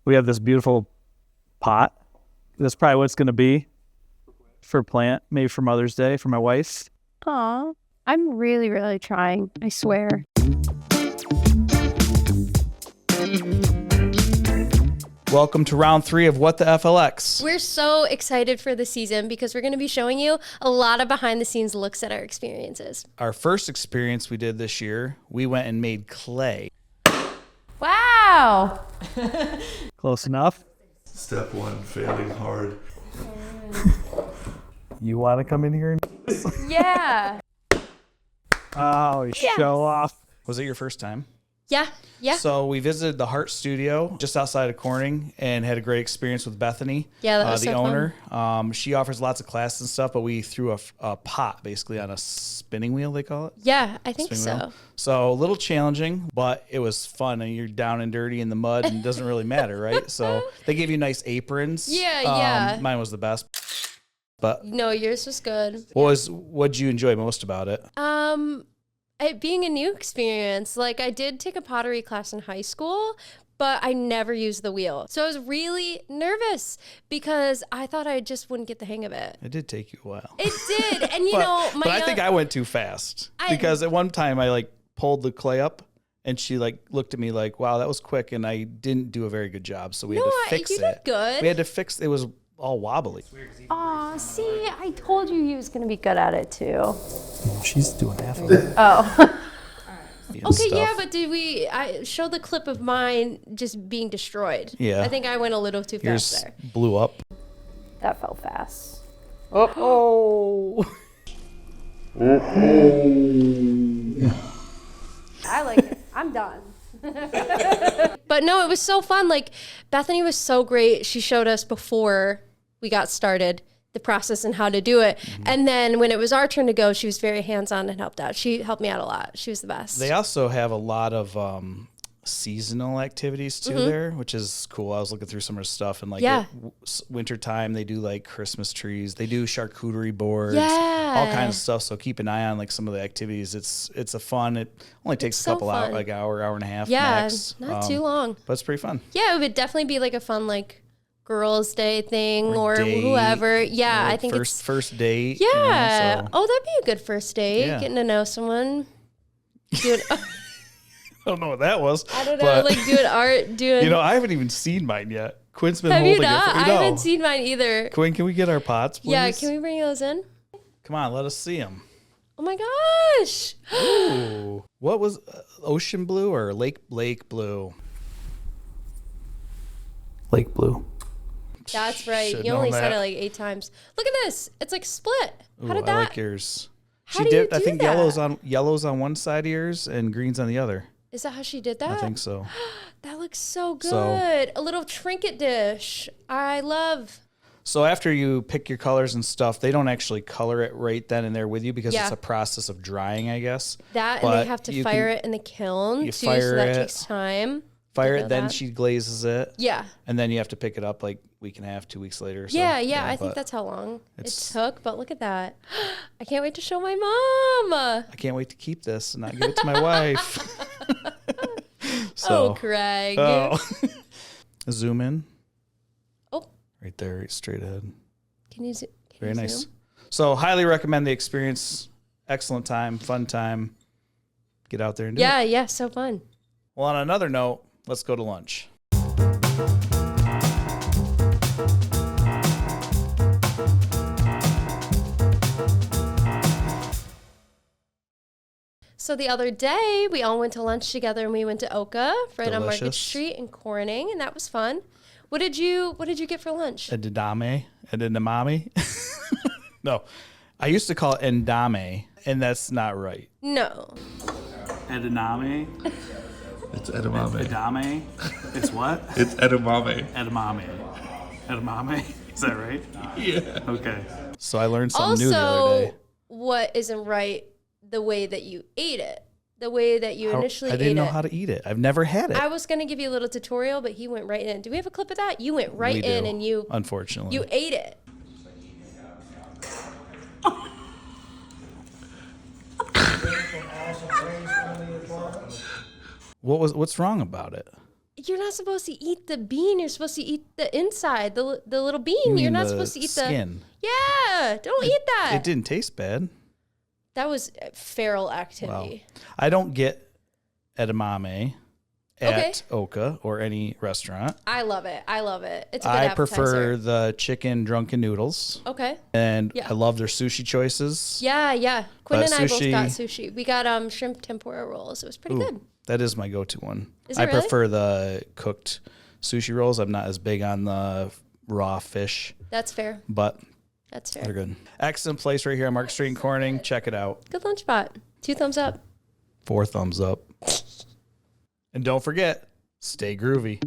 We have this beautiful pot. That's probably what it's going to be for plant, maybe for Mother's Day for my wife. Aw, I'm really, really trying. I swear. Welcome to round 3 of What the FLX. We're so excited for the season because we're going to be showing you a lot of behind the scenes looks at our experiences. Our first experience we did this year, we went and made clay. Wow. Close enough. Step 1, failing hard. You want to come in here? Yeah. Oh, show off. Was it your first time? Yeah. So we visited the Heart Studio just outside of Corning and had a great experience with Bethany, Yeah, that was the so owner. She offers lots of classes and stuff, but we threw a pot basically on a spinning wheel, they call it. Yeah, I think Spinning so. wheel. So a little challenging, but it was fun. And you're down and dirty in the mud and it doesn't really matter, right? So they gave you nice aprons. Yeah. Mine was the best. But No, yours was good. what'd you enjoy most about it? It being a new experience. Like, I did take a pottery class in high school, but I never used the wheel. So I was really nervous because I thought I just wouldn't get the hang of it. It did take you a while. It did. And But I think I went too fast because at one time I pulled the clay up and she looked at me like, wow, that was quick. And I didn't do a very good job. So we had to fix it. You did good. We had to fix it. Was all wobbly. Aw, see, I told you he was going to be good at it too. She's doing half of it. Oh. Okay, yeah, but I showed the clip of mine just being destroyed. Yeah. I think I went a little too Yours fast there. blew up. That fell fast. Oh. I like it. I'm done. But no, it was so fun. Like, Bethany was so great. She showed us before we got started the process and how to do it. Mm-hmm. And then when it was our turn to go, she was very hands-on and helped out. She helped me out a lot. She was the best. They also have a lot of seasonal activities too there, which is cool. I was looking through some of her stuff and winter time they do Christmas trees. They do charcuterie boards, all kinds of stuff. So keep an eye on some of the activities. It's a fun. It only takes a couple hours, hour and a half. Max. Not too long. But it's pretty fun. Yeah, it would definitely be a fun girls' day thing or date, whoever. Yeah, I think first date. Yeah. So. Oh, that'd be a good first date. Yeah. Getting to know someone. Doing. I don't know what that was. I don't know, doing art, doing. I haven't even seen mine yet. Quinn's been Have holding you not? it. I haven't seen mine either. Quinn, can we get our pots, please? Yeah, can we bring those in? Come on, let us see them. Oh my gosh! Ooh, what was ocean blue or lake blue? Lake blue. That's right. You only said it 8 times. Look at this. It's split. How did that? I like yours. How do you do I think that? yellow's on one side of yours and green's on the other. Is that how she did that? I think so. That looks so good. A little trinket dish. I love. So after you pick your colors and stuff, they don't actually color it right then and there with you because it's a process of drying, I guess. And they have to fire it in the kiln too, so that takes time. Fire it, then she glazes it. Yeah. And then you have to pick it up week and a half, 2 weeks later. So, yeah, I think that's how long it took. But look at that. I can't wait to show my mom. I can't wait to keep this and not give it to my wife. Craig. Oh. Zoom in. Oh. Right there, straight ahead. Can you zoom? Very nice. So highly recommend the experience. Excellent time, fun time. Get out there and do it. Yeah, so fun. Well, on another note, let's go to lunch. So the other day, we all went to lunch together, and we went to Oka right on Market Delicious. Street in Corning, and that was fun. What did you get for lunch? Edamame. No, I used to call it endame, and that's not right. No. Edamame. It's edamame. Edamame. It's what? It's edamame. Edamame. Is that right? Yeah. Okay. So I learned something new the other day. What isn't right? The way that you ate it. The way that you initially ate it. I didn't know how to eat it. I've never had it. I was going to give you a little tutorial, but he went right in. Do we have a clip of that? You went right in and you... Unfortunately. You ate it. What's wrong about it? You're not supposed to eat the bean. You're supposed to eat the inside, the little bean. You mean You're not the supposed to eat skin. Yeah, don't eat that. It didn't taste bad. That was feral activity. Well, I don't get edamame at Oka or any restaurant. I love it. It's a good I appetizer. prefer the chicken drunken noodles. Okay. And Yeah. I love their sushi choices. Yeah. Quinn But and I both sushi- got sushi. We got shrimp tempura rolls. It was pretty good. That is my go-to one. Is it I really? prefer the cooked sushi rolls. I'm not as big on the raw fish, That's fair. but That's they're fair. good. Excellent place right here on Market Street in Corning. Check it out. Good lunch spot. 2 thumbs up. 4 thumbs up. And don't forget, stay groovy.